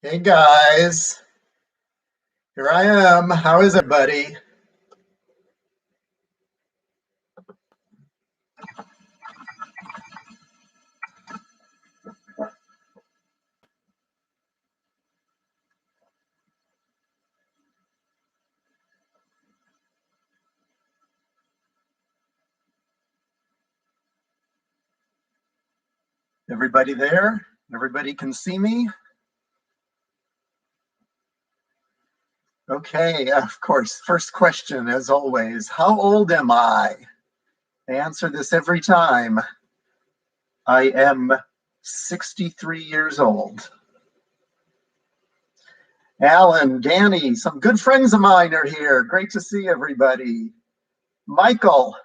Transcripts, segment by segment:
Hey guys, here I am. How is everybody? Everybody there? Everybody can see me? Okay, of course. First question, as always, how old am I? I answer this every time. I am 63 years old. Alan, Danny, some good friends of mine are here. Great to see everybody. Michael.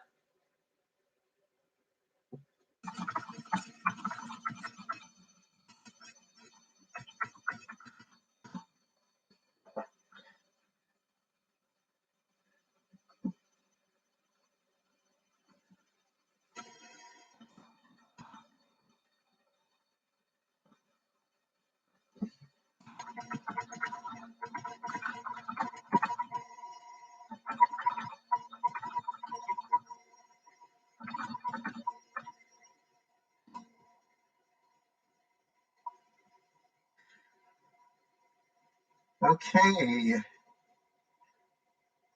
Okay.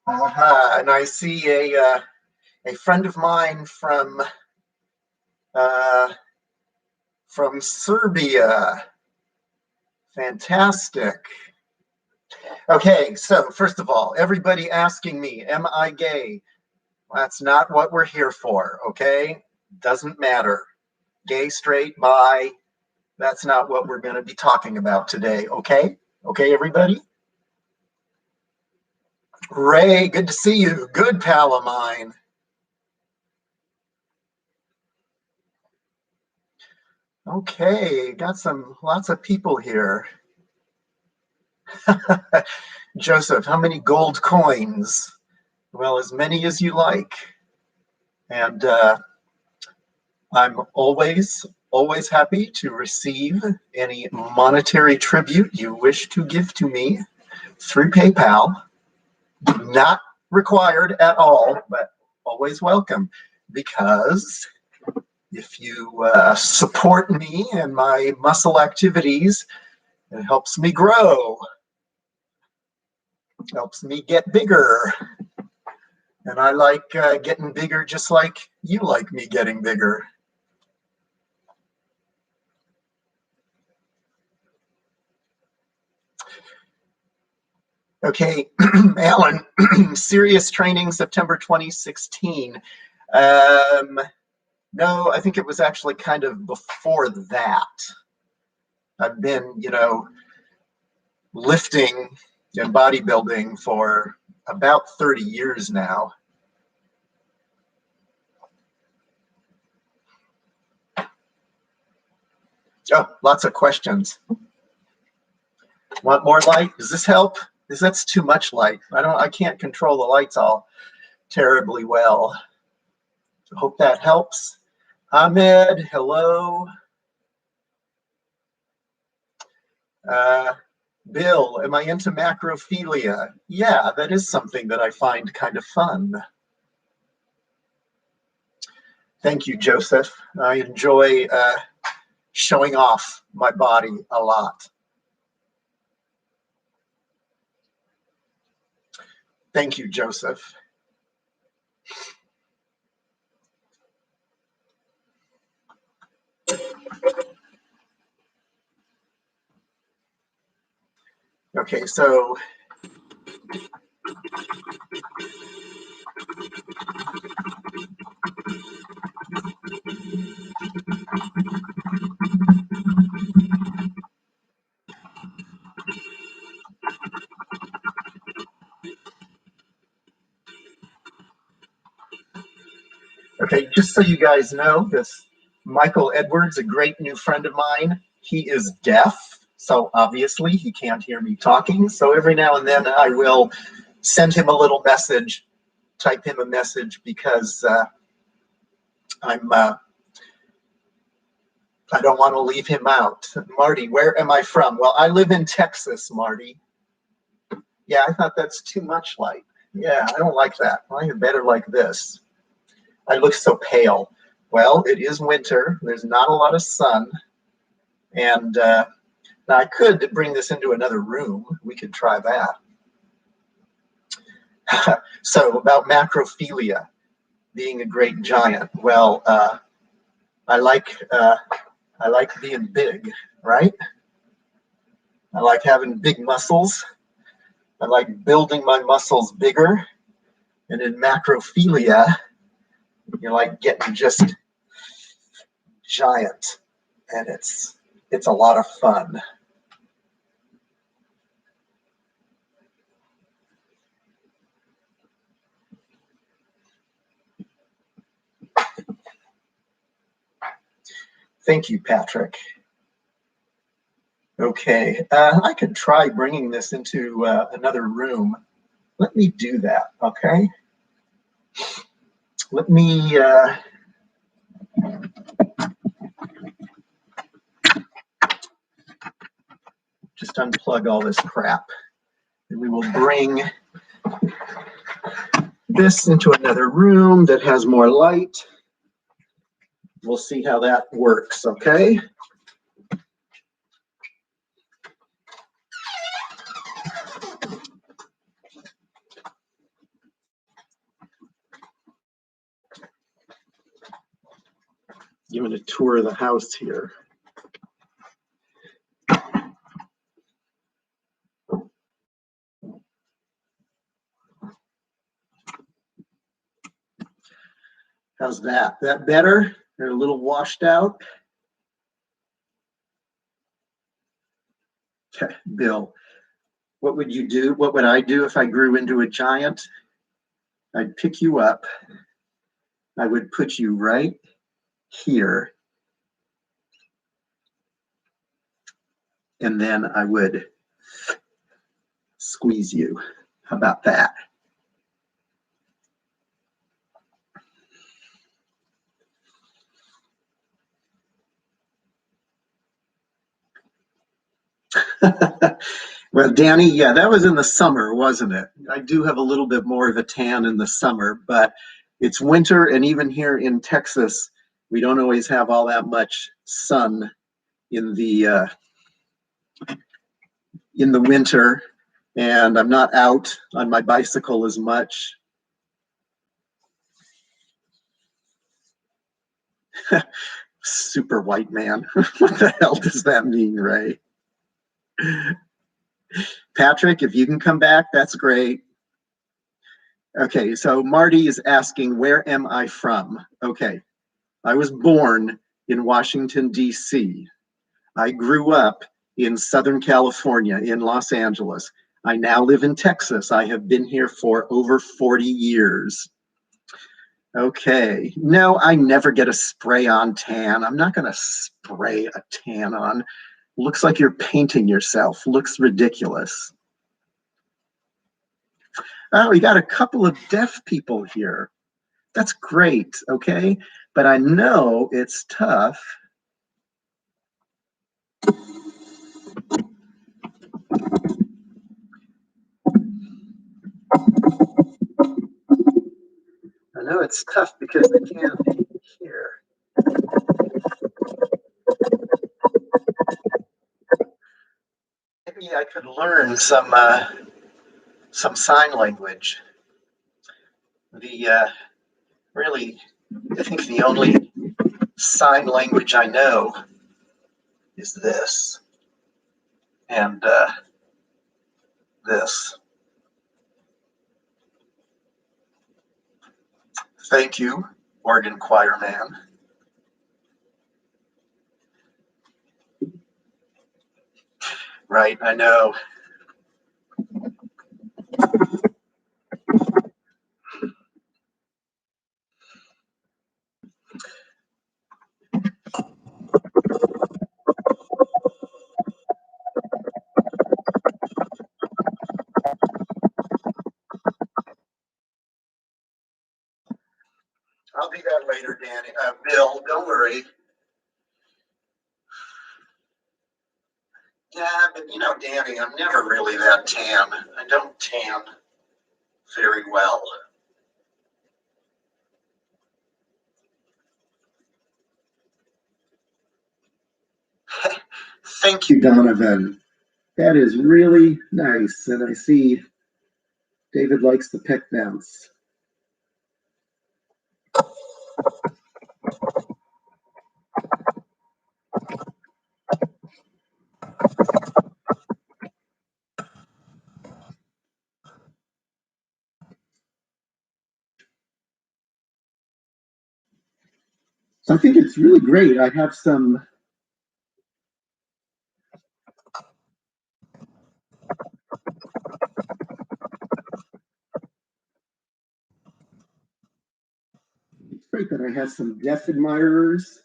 And I see a friend of mine uh, from Serbia. Fantastic. Okay, so first of all, everybody asking me, am I gay? That's not what we're here for, okay? Doesn't matter. Gay, straight, bi, that's not what we're going to be talking about today, okay? Okay, everybody? Ray, good to see you. Good pal of mine. Okay, got lots of people here. Joseph, how many gold coins? Well, as many as you like. And I'm always happy to receive any monetary tribute you wish to give to me through PayPal. Not required at all, but always welcome, because if you support me and my muscle activities, it helps me grow, helps me get bigger. And I like getting bigger just like you like me getting bigger. Okay, Alan, serious training, September 2016. No, I think it was actually kind of before that. I've been, lifting and bodybuilding for about 30 years now. Oh, lots of questions. Want more light? Does this help? Because that's too much light. I can't control the lights all terribly well. So hope that helps. Ahmed, hello. Bill, am I into macrophilia? Yeah, that is something that I find kind of fun. Thank you, Joseph. I enjoy showing off my body a lot. Thank you, Joseph. Okay, so just so you guys know, this Michael Edwards, a great new friend of mine, he is deaf, so obviously he can't hear me talking. So every now and then I will send him a little message, type him a message, because I'm I don't want to leave him out. Marty, where am I from? Well, I live in Texas, Marty. Yeah, I thought that's too much light. Yeah, I don't like that. I like it better like this. I look so pale. Well, it is winter. There's not a lot of sun. And now I could bring this into another room. We could try that. So about macrophilia, being a great giant. Well, I like being big, right? I like having big muscles. I like building my muscles bigger. And in macrophilia, you're like getting just giant. And it's a lot of fun. Thank you, Patrick. Okay, I could try bringing this into another room. Let me do that, okay? Let me just unplug all this crap. And we will bring this into another room that has more light. We'll see how that works, okay? Giving a tour of the house here. How's that? That better? They're a little washed out. Bill, what would you do? What would I do if I grew into a giant? I'd pick you up. I would put you right here. And then I would squeeze you. How about that? Well, Danny, yeah, that was in the summer, wasn't it? I do have a little bit more of a tan in the summer, but it's winter, and even here in Texas, we don't always have all that much sun in the winter, and I'm not out on my bicycle as much. Super white man. What the hell does that mean, Ray? Patrick, if you can come back, that's great. Okay, so Marty is asking, where am I from? Okay, I was born in Washington, D.C. I grew up in Southern California, in Los Angeles. I now live in Texas. I have been here for over 40 years. Okay, no, I never get a spray-on tan. I'm not going to spray a tan on. Looks like you're painting yourself. Looks ridiculous. Oh, we got a couple of deaf people here. That's great, okay? But I know it's tough. I know it's tough because they can't hear. Maybe I could learn some sign language. Really, I think the only sign language I know is this and this. Thank you, organ choir man. Right, I know. I'll do that later, Danny. Bill, don't worry. Yeah, but you know, Danny, I'm never really that tan. I don't tan very well. Thank you, Donovan. That is really nice. And I see David likes the peck bounce. So I think it's really great. I have some. It's great that I have some deaf admirers.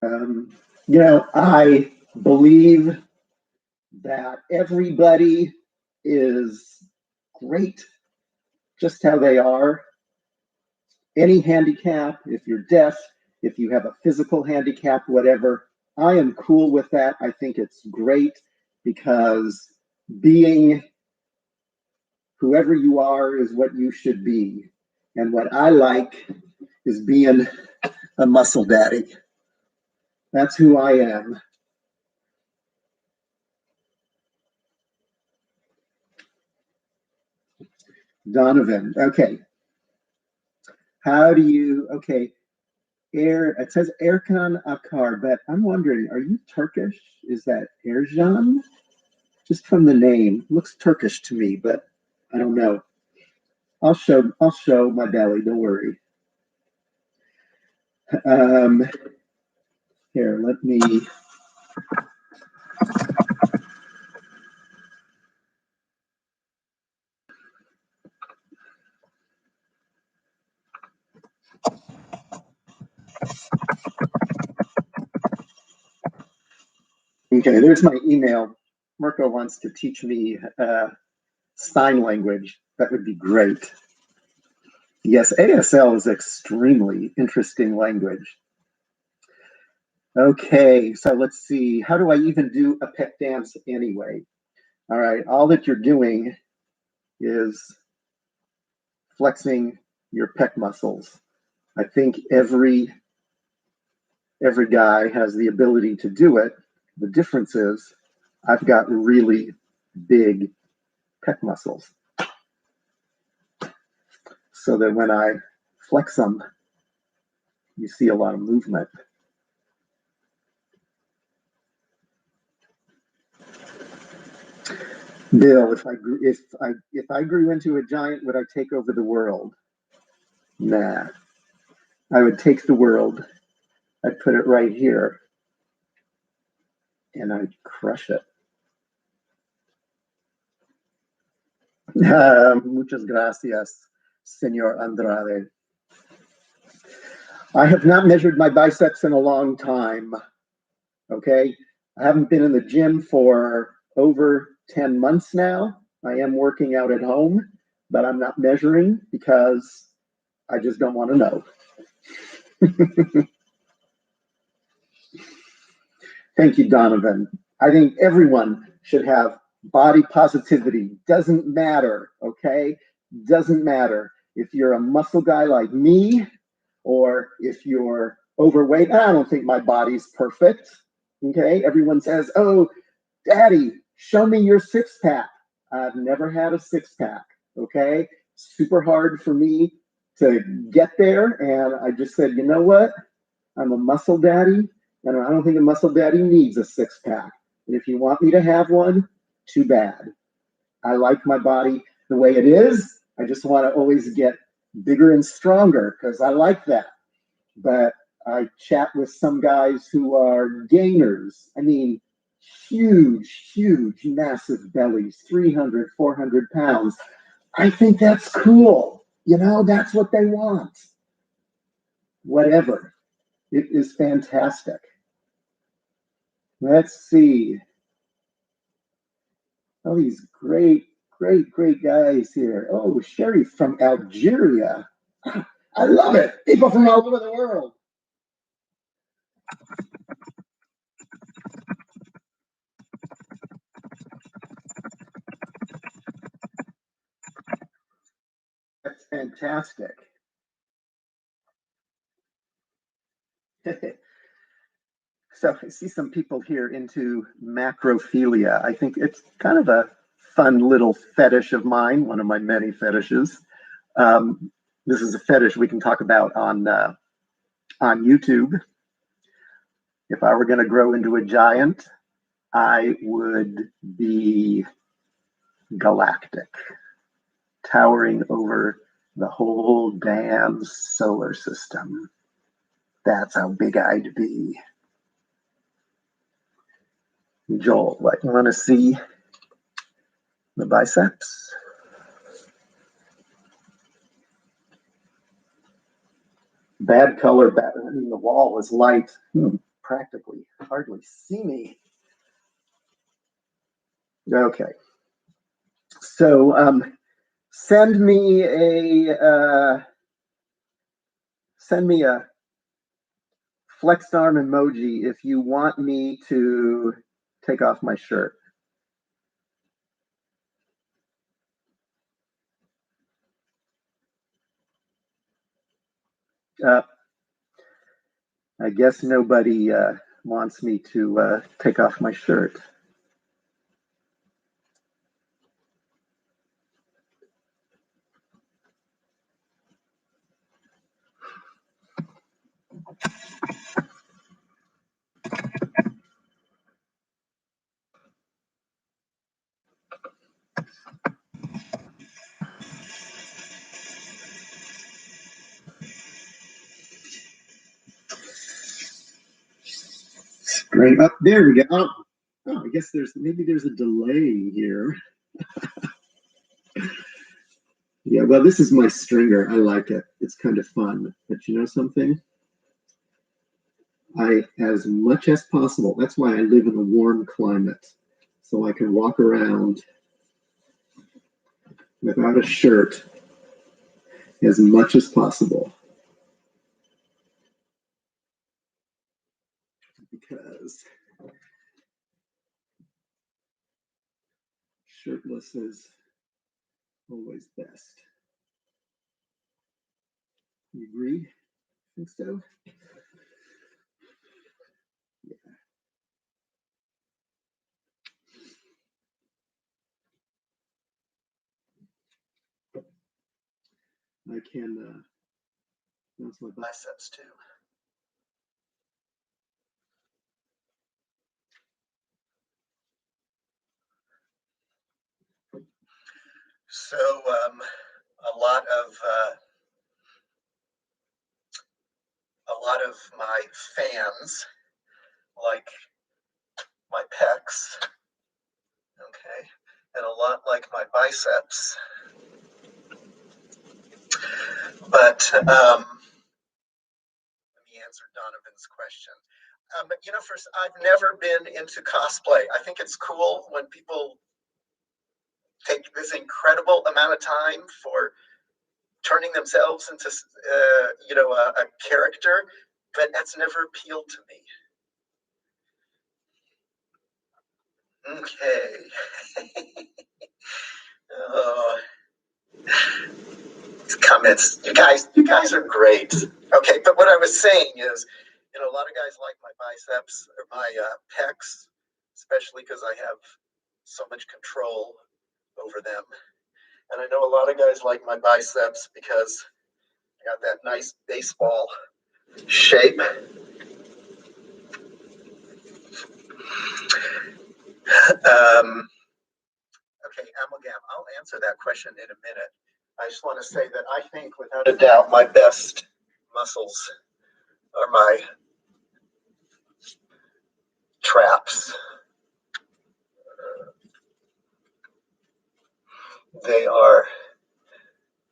You know, I believe that everybody is great just how they are. Any handicap, if you're deaf, if you have a physical handicap, whatever, I am cool with that. I think it's great because being whoever you are is what you should be. And what I like is being a muscle daddy. That's who I am. Donovan. Okay. How do you, okay, it says Erkan Akar, but I'm wondering, are you Turkish? Is that Erjan? Just from the name, looks Turkish to me, but I don't know. I'll show my belly. Don't worry. Um, Here, let me. Okay, there's my email. Mirko wants to teach me sign language. That would be great. Yes, ASL is extremely interesting language. Okay, so let's see. How do I even do a pec dance anyway? All right, all that you're doing is flexing your pec muscles. I think every guy has the ability to do it. The difference is I've got really big pec muscles, so that when I flex them, you see a lot of movement. Bill, if I grew into a giant, would I take over the world? Nah, I would take the world. I'd put it right here, and I'd crush it. Muchas gracias, Senor Andrade. I have not measured my biceps in a long time. Okay, I haven't been in the gym for over 10 months now. I am working out at home, but I'm not measuring because I just don't want to know. Thank you, Donovan. I think everyone should have body positivity. Doesn't matter, okay? Doesn't matter if you're a muscle guy like me or if you're overweight. I don't think my body's perfect, okay? Everyone says, oh, Daddy, show me your six pack. I've never had a six pack, okay? Super hard for me to get there. And I just said, you know what? I'm a muscle daddy, and I don't think a muscle daddy needs a six pack. And if you want me to have one, too bad. I like my body the way it is. I just want to always get bigger and stronger because I like that. But I chat with some guys who are gainers. I mean, huge, massive bellies, 300, 400 pounds. I think that's cool. You know, that's what they want. Whatever. It is fantastic. Let's see. Oh, these great guys here. Oh, Sherry from Algeria. I love it. People from all over the world. Fantastic. So I see some people here into macrophilia. I think it's kind of a fun little fetish of mine, one of my many fetishes. This is a fetish we can talk about on YouTube. If I were going to grow into a giant, I would be galactic, towering over the whole damn solar system. That's how big I'd be. Joel, what, you want to see the biceps? Bad color, bad, I mean, the wall is light. Practically hardly see me. Okay. So send me a flexed arm emoji if you want me to take off my shirt. I guess nobody wants me to take off my shirt. Right up there we go. Oh, I guess maybe there's a delay here. Yeah, well, this is my stringer. I like it. It's kind of fun. But you know something? As much as possible, that's why I live in a warm climate. So I can walk around without a shirt as much as possible. Because shirtless is always best. You agree? Think so? Yeah. I can bounce my biceps too. So a lot of my fans like my pecs, okay, and a lot like my biceps. But let me answer Donovan's question. You know, first, I've never been into cosplay. I think it's cool when people take this incredible amount of time for turning themselves into, a character, but that's never appealed to me. Okay. Oh, comments. You guys are great. Okay, but what I was saying is, a lot of guys like my biceps or my pecs, especially because I have so much control over them. And I know a lot of guys like my biceps because I got that nice baseball shape. Okay, Amalgam, I'll answer that question in a minute. I just want to say that I think, without a doubt, my best muscles are my traps. They are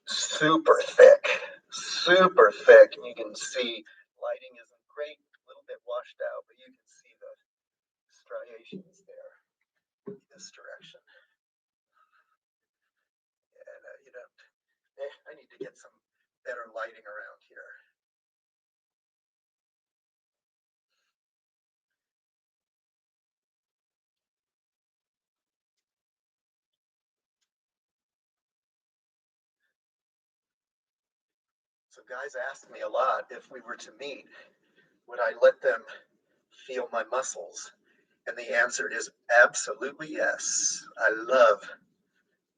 super thick, and you can see lighting isn't great, a little bit washed out, but you can see the striations there in this direction. And I need to get some better lighting around here. So guys ask me a lot, if we were to meet, would I let them feel my muscles? And the answer is absolutely yes. I love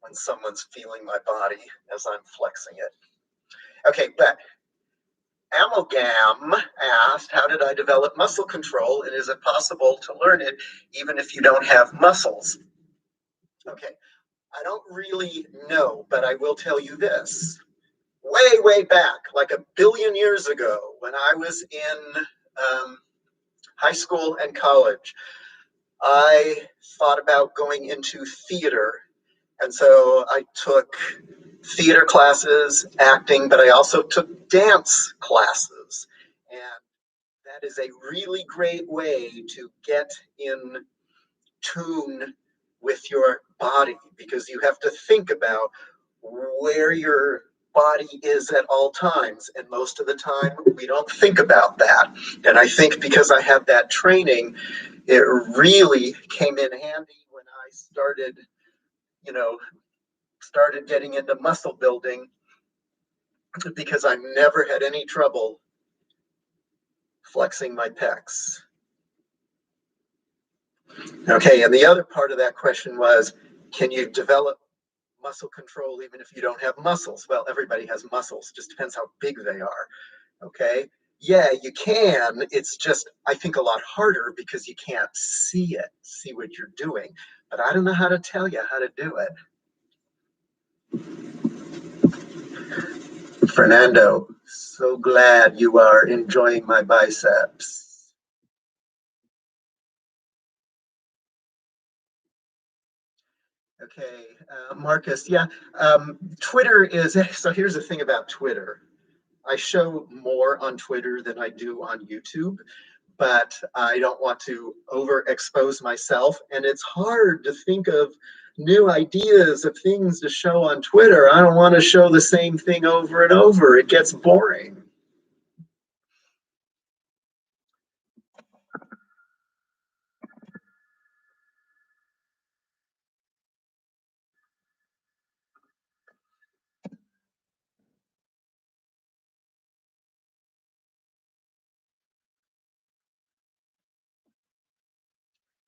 when someone's feeling my body as I'm flexing it. Okay, but Amalgam asked, how did I develop muscle control, and is it possible to learn it even if you don't have muscles? Okay, I don't really know, but I will tell you this. Way back, like 1 billion years ago, when I was in high school and college, I thought about going into theater. And so I took theater classes, acting, but I also took dance classes. And that is a really great way to get in tune with your body, because you have to think about where your body is at all times. And most of the time, we don't think about that. And I think because I had that training, it really came in handy when I started, started getting into muscle building, because I never had any trouble flexing my pecs. Okay, and the other part of that question was, can you develop muscle control even if you don't have muscles? Well, everybody has muscles, just depends how big they are. Okay, yeah, you can. It's just, I think, a lot harder because you can't see what you're doing. But I don't know how to tell you how to do it. Fernando, so glad you are enjoying my biceps. Okay, Marcus, yeah, Twitter is, so here's the thing about Twitter. I show more on Twitter than I do on YouTube, but I don't want to overexpose myself. And it's hard to think of new ideas of things to show on Twitter. I don't want to show the same thing over and over. It gets boring.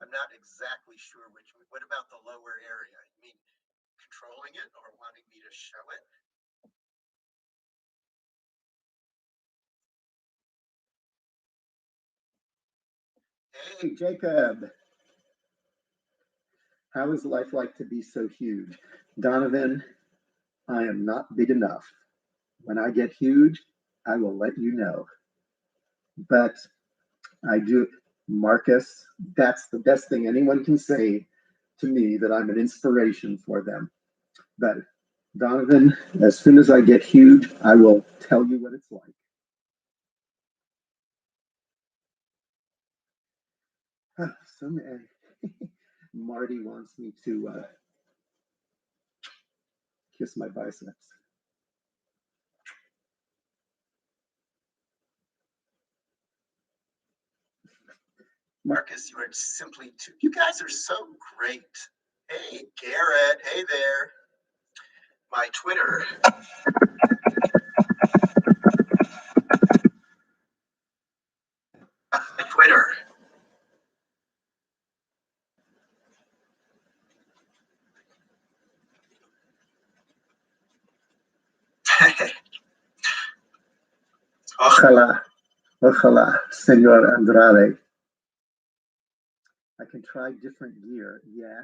I'm not exactly sure what about the lower area? You mean controlling it or wanting me to show it? Hey, Jacob. How is life like to be so huge? Donovan, I am not big enough. When I get huge, I will let you know. But I do, Marcus, that's the best thing anyone can say to me, that I'm an inspiration for them. But Donovan, as soon as I get huge, I will tell you what it's like. So Marty wants me to kiss my biceps. Marcus, you are simply too, you guys are so great. Hey, Garrett, hey there. My Twitter. My Twitter. Ojalá, ojalá, Senor Andrade. I can try different gear. Yeah,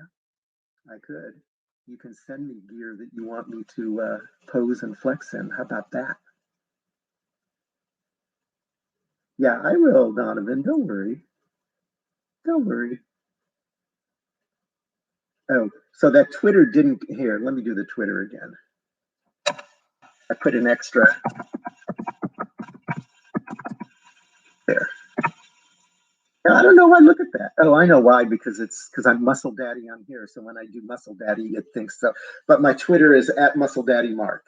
I could. You can send me gear that you want me to pose and flex in. How about that? Yeah, I will, Donovan. Don't worry. Don't worry. Oh, so that Twitter didn't. Here, let me do the Twitter again. I put an extra there. Now, I don't know why. Look at that. Oh, I know why. Because I'm Muscle Daddy on here. So when I do Muscle Daddy, it thinks so. But my Twitter is at Muscle Daddy Mark.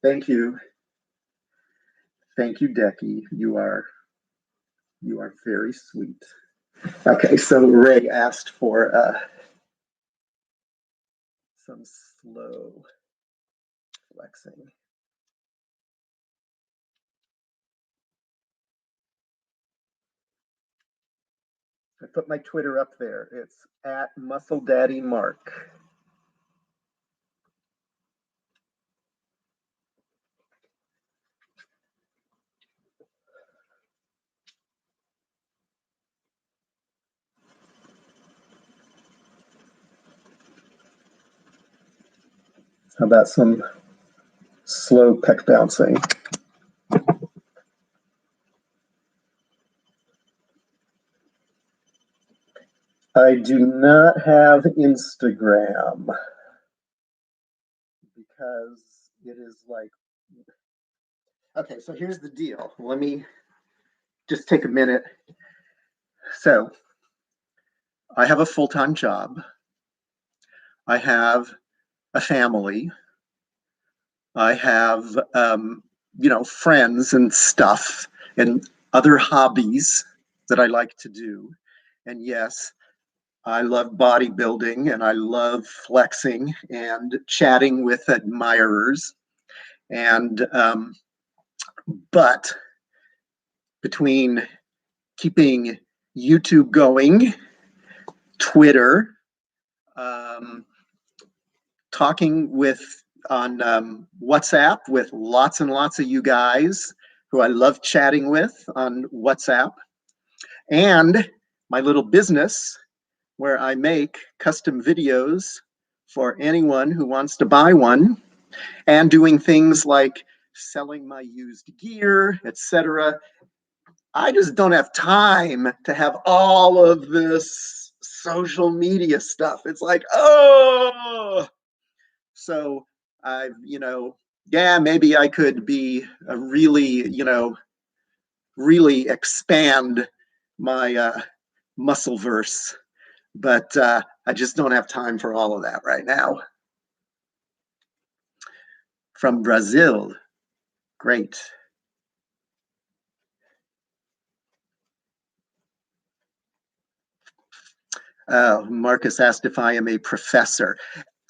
Thank you. Thank you, Decky. You are very sweet. Okay, so Ray asked for some slow flexing. I put my Twitter up there. It's at Muscle Daddy Mark. How about some slow peck bouncing? I do not have Instagram because it is like, okay, so here's the deal. Let me just take a minute. So I have a full-time job. I have a family. I have, friends and stuff and other hobbies that I like to do. And yes, I love bodybuilding and I love flexing and chatting with admirers. And, but between keeping YouTube going, Twitter, talking with on WhatsApp with lots and lots of you guys who I love chatting with on WhatsApp, and my little business where I make custom videos for anyone who wants to buy one, and doing things like selling my used gear, etc. I just don't have time to have all of this social media stuff. It's like, oh, so I've, yeah, maybe I could be a really, really expand my muscle verse, but I just don't have time for all of that right now. From Brazil, great. Marcus asked if I am a professor.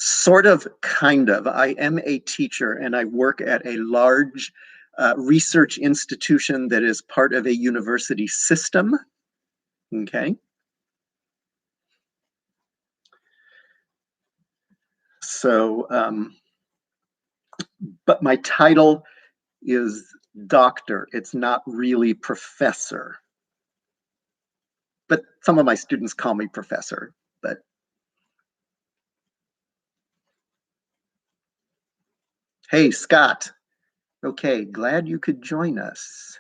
Sort of, kind of. I am a teacher and I work at a large research institution that is part of a university system. Okay. So, but my title is doctor. It's not really professor. But some of my students call me professor. But hey, Scott. Okay, glad you could join us.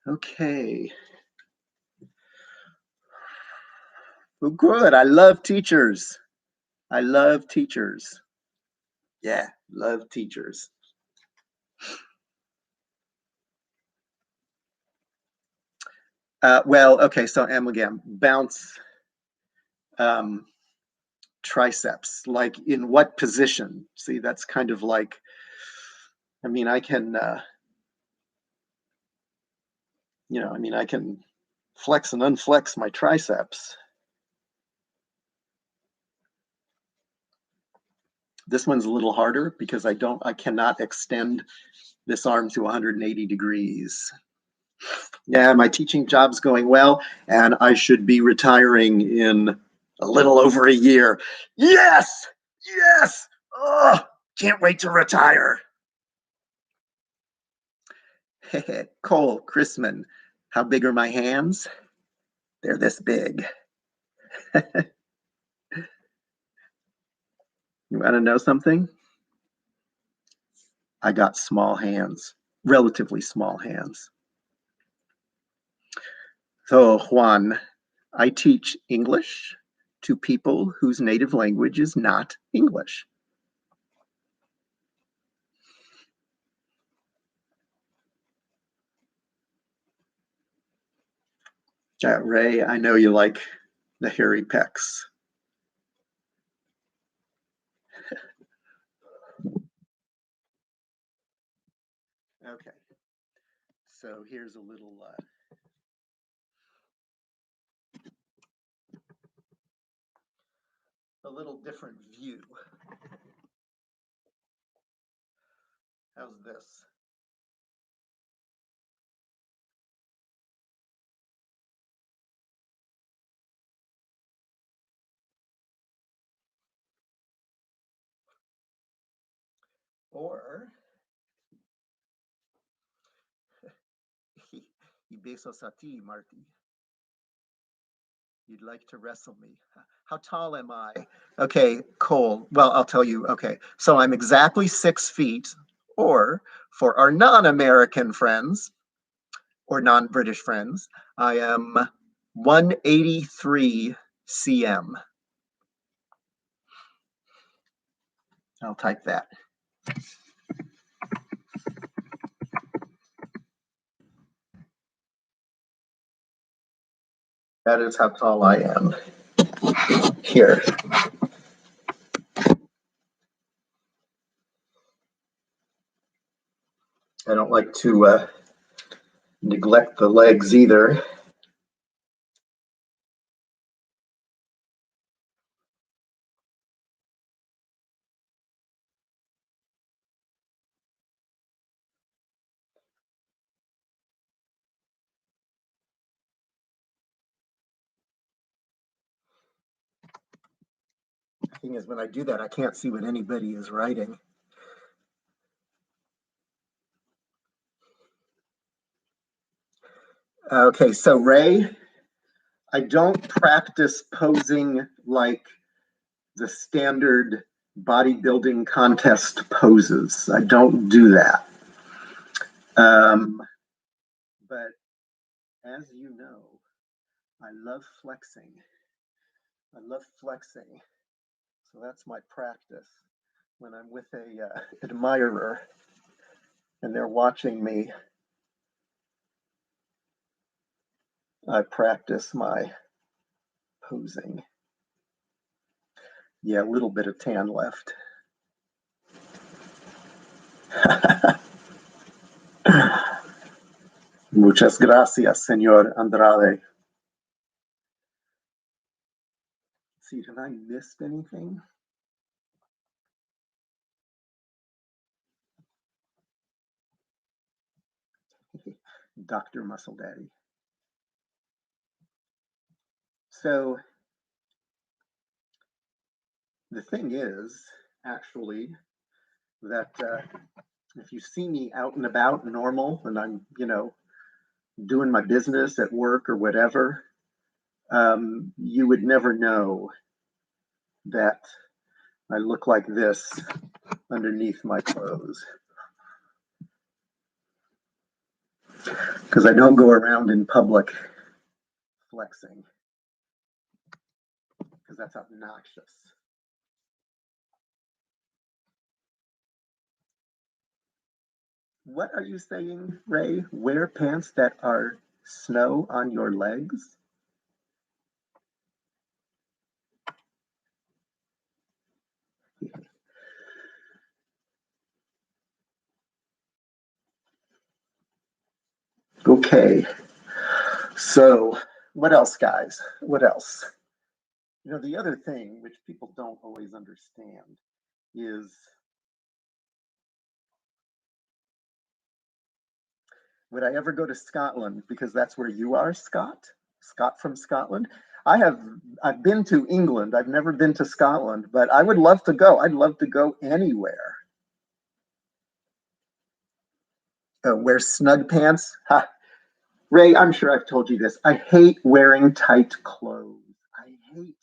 Okay. Well, good. I love teachers. I love teachers. Yeah, love teachers. Well, okay, so again, bounce triceps. Like in what position? See, that's kind of like, I can, I can flex and unflex my triceps. This one's a little harder because I cannot extend this arm to 180 degrees. Yeah, my teaching job's going well, and I should be retiring in a little over a year. Yes! Yes! Oh, can't wait to retire. Cole Chrisman, how big are my hands? They're this big. You want to know something? I got small hands, relatively small hands. So, Juan, I teach English to people whose native language is not English. Ray, I know you like the hairy pecs. Okay, so here's a little different view. How's this? Or y besos a ti, Marty. You'd like to wrestle me. How tall am I? Okay, Cole. Well, I'll tell you. Okay, so I'm exactly 6 feet, or for our non-American friends or non-British friends, I am 183 cm. I'll type that. That is how tall I am. Here. I don't like to neglect the legs either. The thing is, when I do that, I can't see what anybody is writing. Okay, so Ray, I don't practice posing like the standard bodybuilding contest poses. I don't do that. But as you know, I love flexing. I love flexing. So that's my practice when I'm with a admirer and they're watching me. I practice my posing. Yeah, a little bit of tan left. Muchas gracias, Señor Andrade. See, have I missed anything? Dr. Muscle Daddy. So the thing is, actually, that if you see me out and about normal and I'm, doing my business at work or whatever, you would never know that I look like this underneath my clothes. Because I don't go around in public flexing. Because that's obnoxious. What are you saying, Ray? Wear pants that are snow on your legs? Okay. So, what else, guys? What else? The other thing, which people don't always understand, is would I ever go to Scotland? Because that's where you are, Scott? Scott from Scotland? I've been to England. I've never been to Scotland, but I would love to go. I'd love to go anywhere. Wear snug pants? Ha. Ray, I'm sure I've told you this. I hate wearing tight clothes. I hate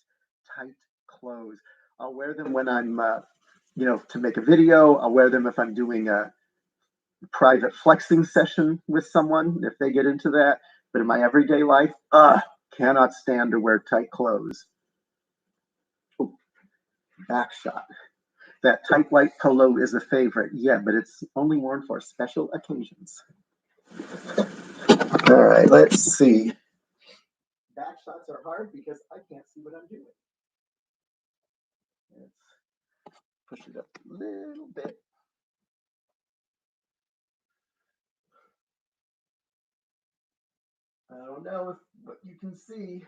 tight clothes. I'll wear them when I'm, to make a video. I'll wear them if I'm doing a private flexing session with someone, if they get into that. But in my everyday life, cannot stand to wear tight clothes. Oh, back shot. That tight white polo is a favorite. Yeah, but it's only worn for special occasions. All right, let's see. Back shots are hard because I can't see what I'm doing. Let's push it up a little bit. I don't know what you can see.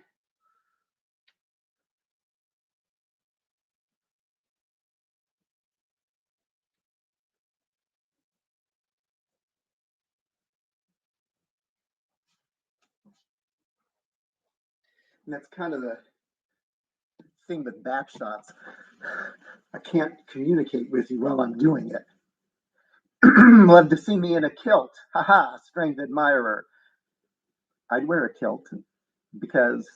And that's kind of the thing with back shots. I can't communicate with you while I'm doing it. Love to see me in a kilt. Haha, strength admirer. I'd wear a kilt because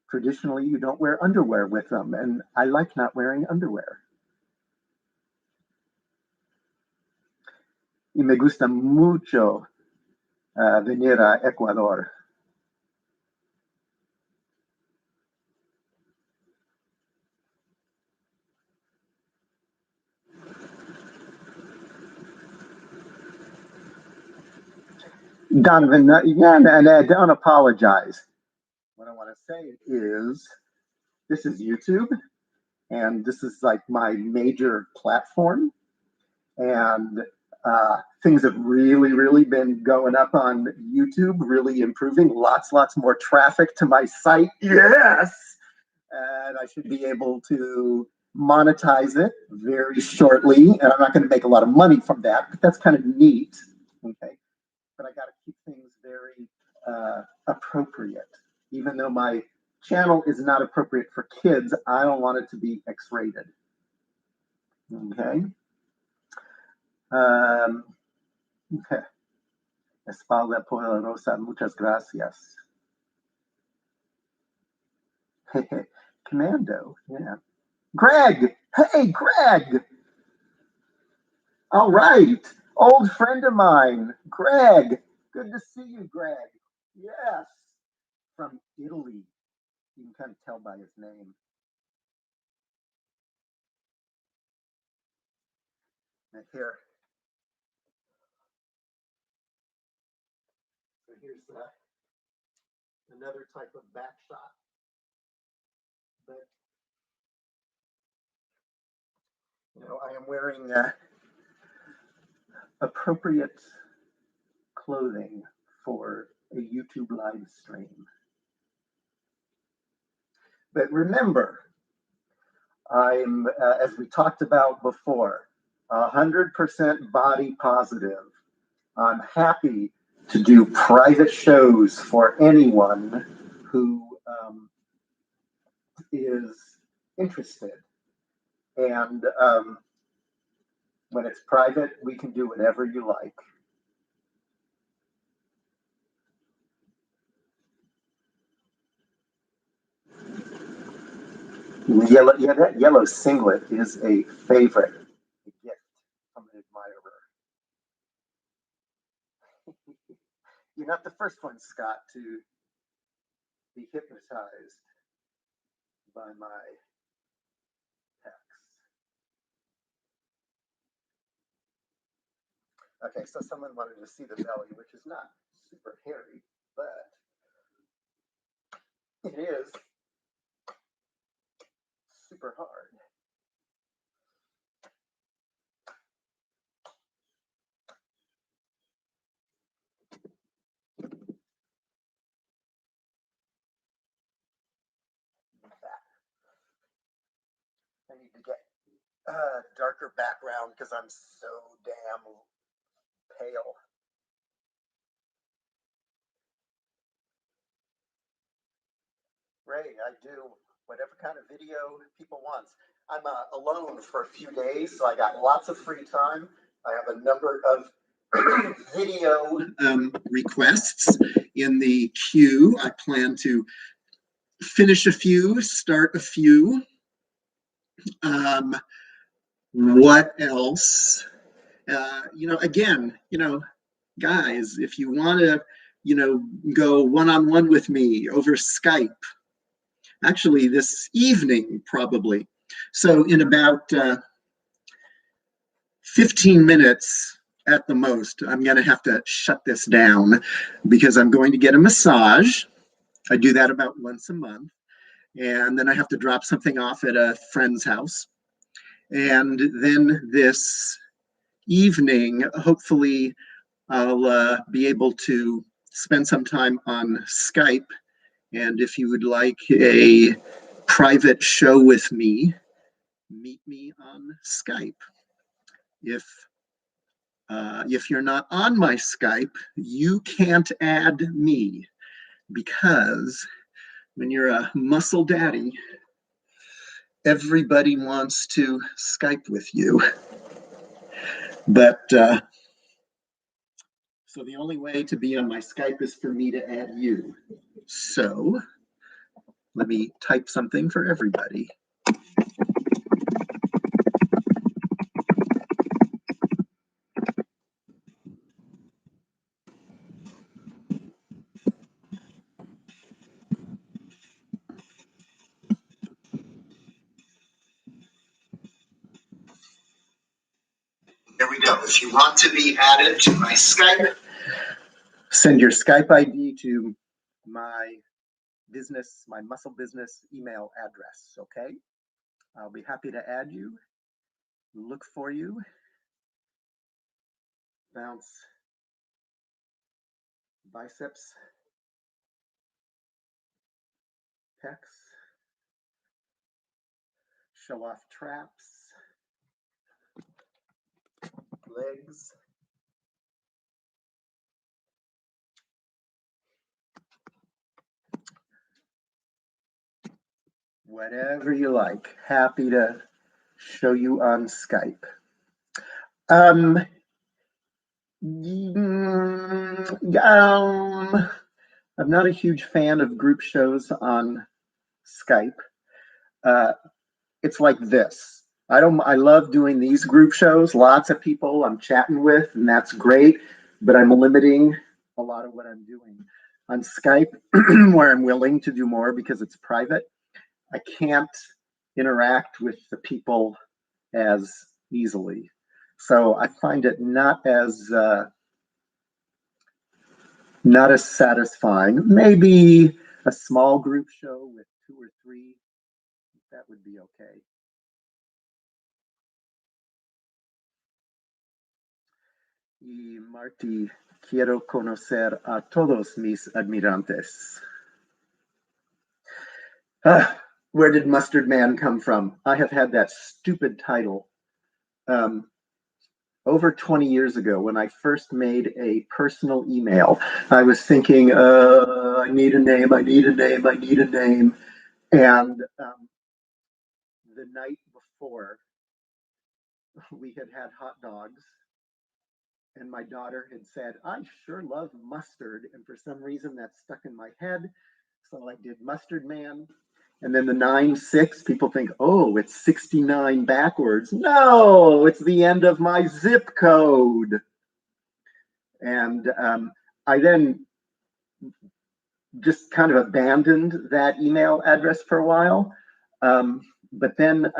traditionally you don't wear underwear with them, and I like not wearing underwear. Y me gusta mucho venir a Ecuador. Donovan, yeah, and don't apologize. What I want to say is this is YouTube, and this is like my major platform. And things have really been going up on YouTube, really improving. Lots more traffic to my site. Yes! And I should be able to monetize it very shortly. And I'm not going to make a lot of money from that, but that's kind of neat. Okay. But I got to keep things very appropriate. Even though my channel is not appropriate for kids, I don't want it to be X-rated. Okay. Okay. Espalda Poderosa, muchas gracias. Commando, yeah. Greg! Hey, Greg! All right. Old friend of mine, Greg. Good to see you, Greg. Yes. From Italy. You can kind of tell by his name. And here. So here's another type of back shot. But, you know, I am wearing appropriate clothing for a YouTube live stream. But remember, I'm, as we talked about before, 100% body positive. I'm happy to do private shows for anyone who is interested. And when it's private, we can do whatever you like. Yellow, yeah, that yellow singlet is a favorite gift from an admirer. You're not the first one, Scott, to be hypnotized by my text. Okay, so someone wanted to see the belly, which is not super hairy, but it is super hard. I need to get a darker background because I'm so damn pale. Ray, I do whatever kind of video people want. I'm alone for a few days, so I got lots of free time. I have a number of video requests in the queue. I plan to finish a few, start a few. What else? Again, guys, if you want to, go one-on-one with me over Skype, actually this evening probably. So in about 15 minutes at the most, I'm going to have to shut this down because I'm going to get a massage. I do that about once a month. And then I have to drop something off at a friend's house. And then this evening, hopefully, I'll be able to spend some time on Skype. And if you would like a private show with me, meet me on Skype. If you're not on my Skype, you can't add me because when you're a muscle daddy, everybody wants to Skype with you. But so the only way to be on my Skype is for me to add you. So let me type something for everybody. There we go. If you want to be added to my Skype, send your Skype ID to my business, my muscle business email address, okay? I'll be happy to add you, look for you, bounce biceps, pecs, show off traps, legs, whatever you like. Happy to show you on Skype. I'm not a huge fan of group shows on Skype. It's like this. I love doing these group shows, lots of people I'm chatting with, and that's great, but I'm limiting a lot of what I'm doing. On Skype, where I'm willing to do more because it's private, I can't interact with the people as easily. So I find it not as satisfying. Maybe a small group show with 2 or 3, that would be okay. Y Marty, quiero conocer a todos mis admirantes. Where did Mustard Man come from? I have had that stupid title over 20 years ago when I first made a personal email. I was thinking, I need a name, I need a name, I need a name. And the night before, we had hot dogs, and my daughter had said, I sure love mustard. And for some reason that stuck in my head. So I did Mustard Man. And then the 9-6, people think, oh, it's 69 backwards. No, it's the end of my zip code. And I then just kind of abandoned that email address for a while. But then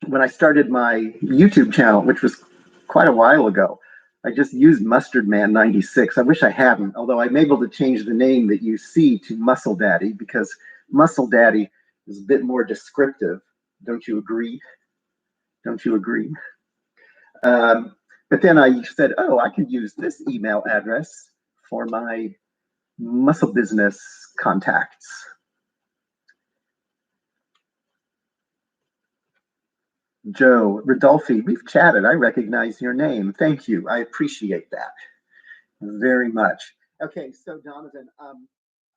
when I started my YouTube channel, which was quite a while ago, I just used Mustard Man 96. I wish I hadn't, although I'm able to change the name that you see to Muscle Daddy because Muscle Daddy is a bit more descriptive. Don't you agree? Don't you agree? But then I said, oh, I could use this email address for my muscle business contacts. Joe Rodolfi, we've chatted. I recognize your name. Thank you. I appreciate that very much. Okay, so Donovan,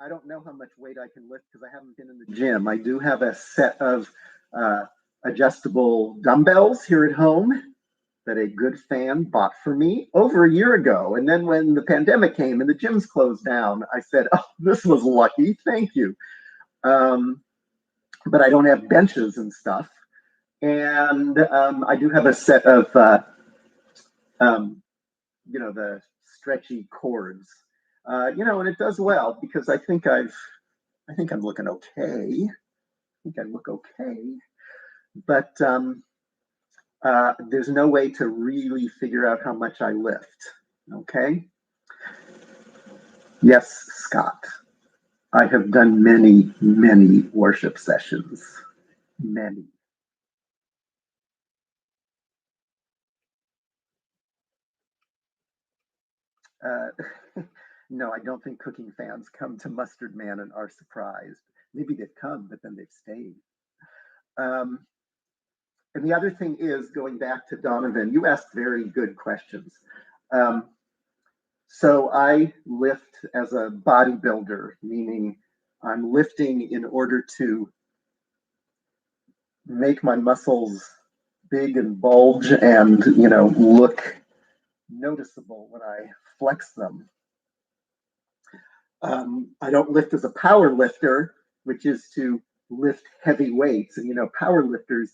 I don't know how much weight I can lift because I haven't been in the gym. I do have a set of adjustable dumbbells here at home that a good fan bought for me over a year ago. And then when the pandemic came and the gyms closed down, I said, oh, this was lucky. Thank you. But I don't have benches and stuff. And I do have a set of, the stretchy cords, and it does well because I think I'm looking okay. I think I look okay, but there's no way to really figure out how much I lift. Okay. Yes, Scott. I have done many, many worship sessions. Many. No, I don't think cooking fans come to Mustard Man and are surprised. Maybe they've come, but then they've stayed. And the other thing is, going back to Donovan, you asked very good questions. So I lift as a bodybuilder, meaning I'm lifting in order to make my muscles big and bulge and, look noticeable when I flex them. I don't lift as a power lifter, which is to lift heavy weights. And, power lifters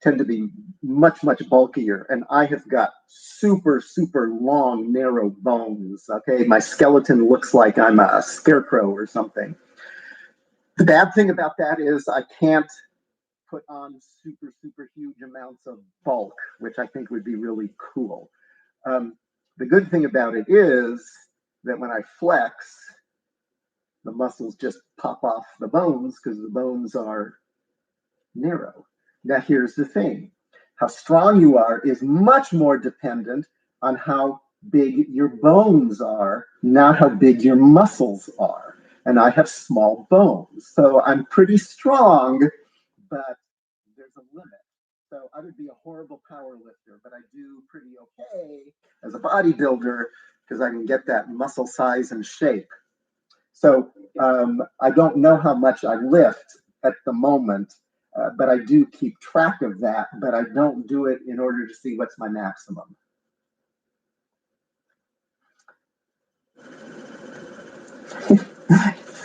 tend to be much, much bulkier. And I have got super, super long, narrow bones. Okay. My skeleton looks like I'm a scarecrow or something. The bad thing about that is I can't put on super, super huge amounts of bulk, which I think would be really cool. The good thing about it is that when I flex, the muscles just pop off the bones because the bones are narrow. Now, here's the thing. How strong you are is much more dependent on how big your bones are, not how big your muscles are. And I have small bones, so I'm pretty strong, but there's a limit. So I would be a horrible power lifter, but I do pretty okay as a bodybuilder because I can get that muscle size and shape. So I don't know how much I lift at the moment, but I do keep track of that, but I don't do it in order to see what's my maximum.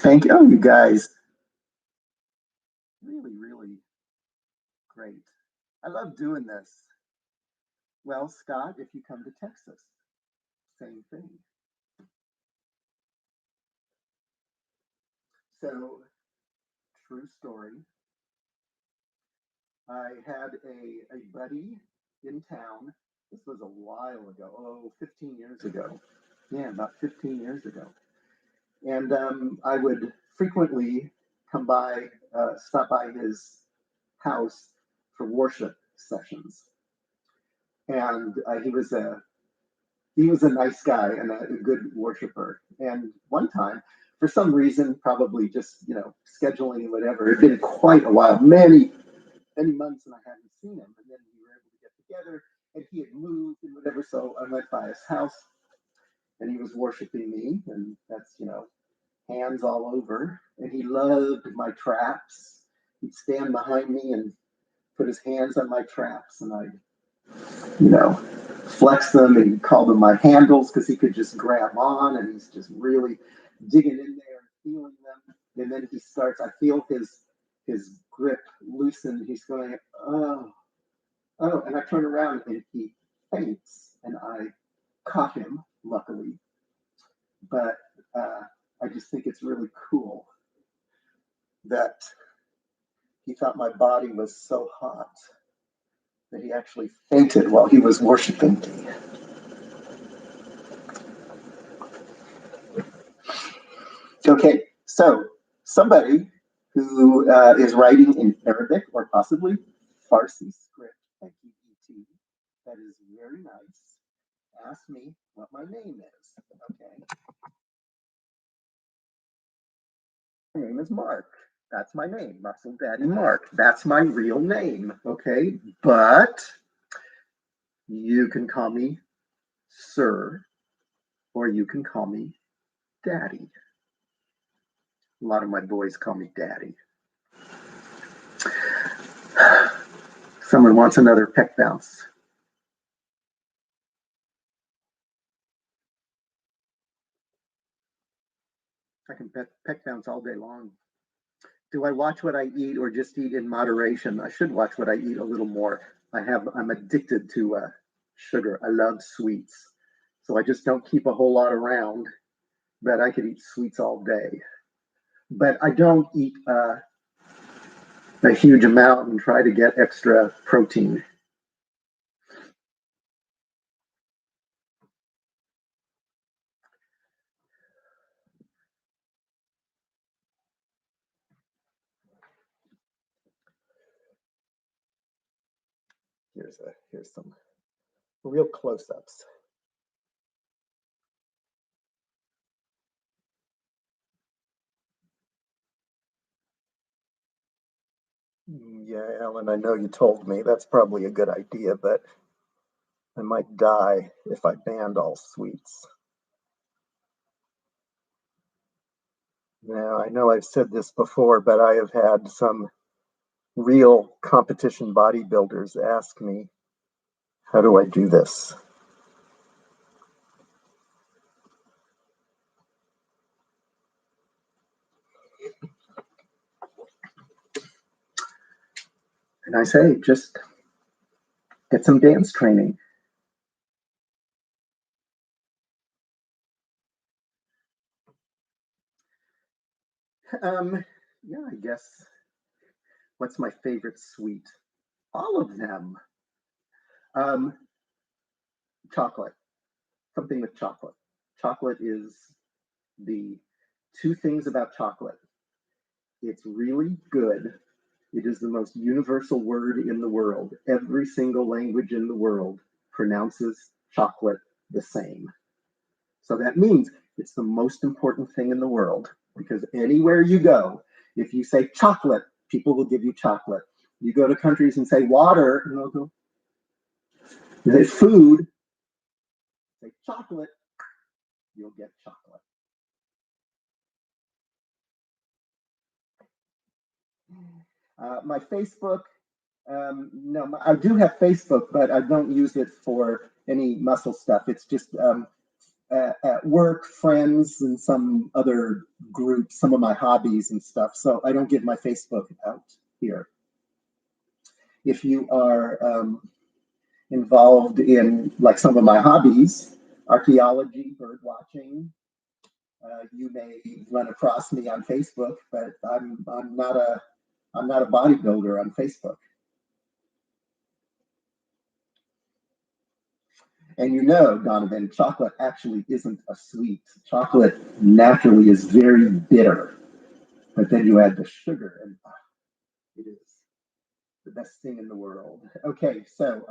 Thank you, you guys. Really, really great. I love doing this. Well, Scott, if you come to Texas, same thing. So, true story. I had a buddy in town. This was a while ago, 15 years ago. Yeah, about 15 years ago. And I would frequently stop by his house for worship sessions. And he was a nice guy and a good worshiper. And one time, for some reason, probably just scheduling and whatever, it had been quite a while, many months, and I hadn't seen him. And then we were able to get together, and he had moved and whatever. So I went by his house, and he was worshiping me, and that's hands all over. And he loved my traps. He'd stand behind me and put his hands on my traps, and I'd flex them, and he called them my handles because he could just grab on, and he's just really digging in there and feeling them. And then he starts, I feel his grip loosen. He's going, oh, and I turn around and he faints, and I caught him, luckily. But I just think it's really cool that he thought my body was so hot that he actually fainted while he was worshiping me. Okay, so somebody who is writing in Arabic or possibly Farsi script, thank you, E.T., that is very nice, ask me what my name is. Okay. My name is Mark. That's my name, Muscle Daddy Mark. That's my real name, okay? But you can call me Sir, or you can call me Daddy. A lot of my boys call me Daddy. Someone wants another peck bounce. I can peck bounce all day long. Do I watch what I eat or just eat in moderation? I should watch what I eat a little more. I'm addicted to sugar. I love sweets. So I just don't keep a whole lot around, but I could eat sweets all day. But I don't eat a huge amount and try to get extra protein. Here's some real close-ups. Yeah, Ellen, I know you told me that's probably a good idea, but I might die if I banned all sweets. Now, I know I've said this before, but I have had some real competition bodybuilders ask me, how do I do this? And I say, just get some dance training. Yeah, I guess. What's my favorite sweet? All of them. Chocolate. Something with chocolate. Chocolate is the two things about chocolate. It's really good. It is the most universal word in the world. Every single language in the world pronounces chocolate the same. So that means it's the most important thing in the world, because anywhere you go, if you say chocolate, people will give you chocolate. You go to countries and say water, and they'll go. You say food, say chocolate, you'll get chocolate. My Facebook, no, I do have Facebook, but I don't use it for any muscle stuff. It's just at work, friends, and some other groups, some of my hobbies and stuff. So I don't give my Facebook out here. If you are involved in like some of my hobbies, archaeology, bird watching, you may run across me on Facebook, but I'm not a bodybuilder on Facebook. And you know, Donovan, chocolate actually isn't a sweet. Chocolate naturally is very bitter, but then you add the sugar, and it is the best thing in the world. Okay, so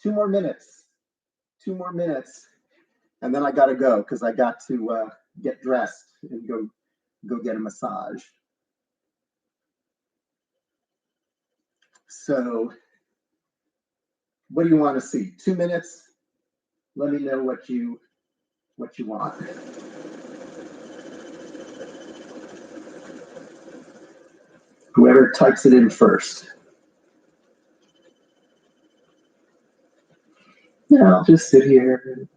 2 more minutes, and then I gotta go because I got to get dressed and go get a massage. So, what do you want to see? 2 minutes. Let me know what you want. Whoever types it in first. Yeah, I'll just sit here.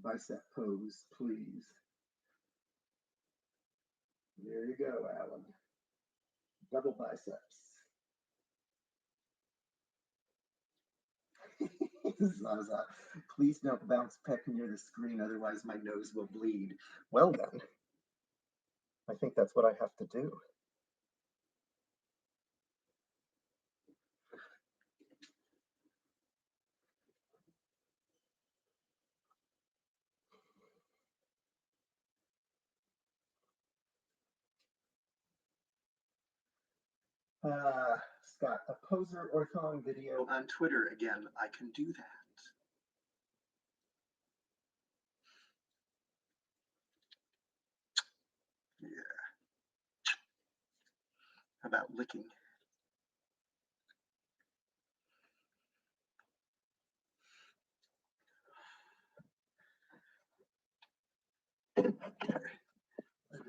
Bicep pose, please. There you go, Alan. Double biceps. Zaza, please don't bounce peck near the screen, otherwise my nose will bleed. Well then, I think that's what I have to do. Scott, a poser orthon video on Twitter again. I can do that. Yeah. How about licking?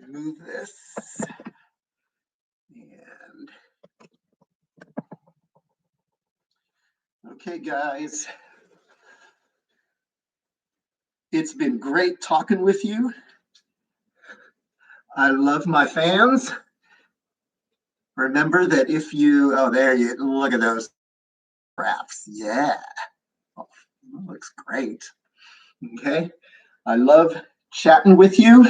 Remove this. And okay, guys. It's been great talking with you. I love my fans. Remember that if you, oh, there you look at those graphs. Yeah. Oh, looks great. Okay. I love chatting with you.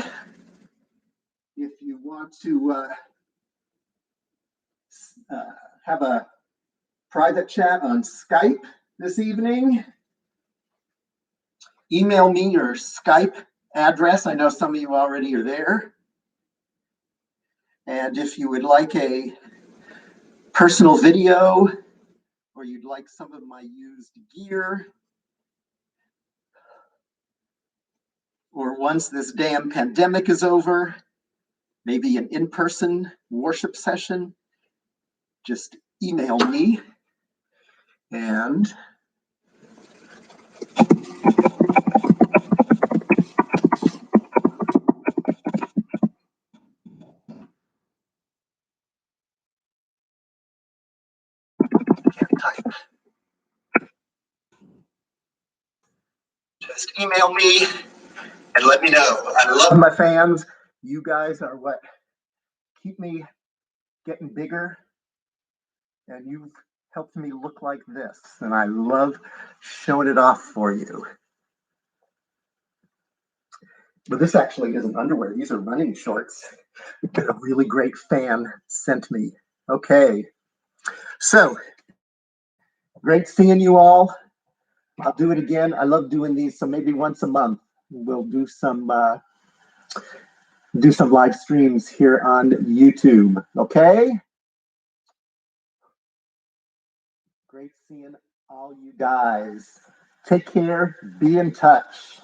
If you want to have a private chat on Skype this evening, email me your Skype address. I know some of you already are there. And if you would like a personal video, or you'd like some of my used gear, or once this damn pandemic is over, maybe an in-person worship session, just email me. And email me and let me know. I love my fans. You guys are what keep me getting bigger, and you've helped me look like this, and I love showing it off for you. But this actually isn't underwear. These are running shorts that a really great fan sent me. Okay. So, great seeing you all. I'll do it again. I love doing these, so maybe once a month we'll do some live streams here on YouTube. Okay? Great seeing all you guys. Take care. Be in touch.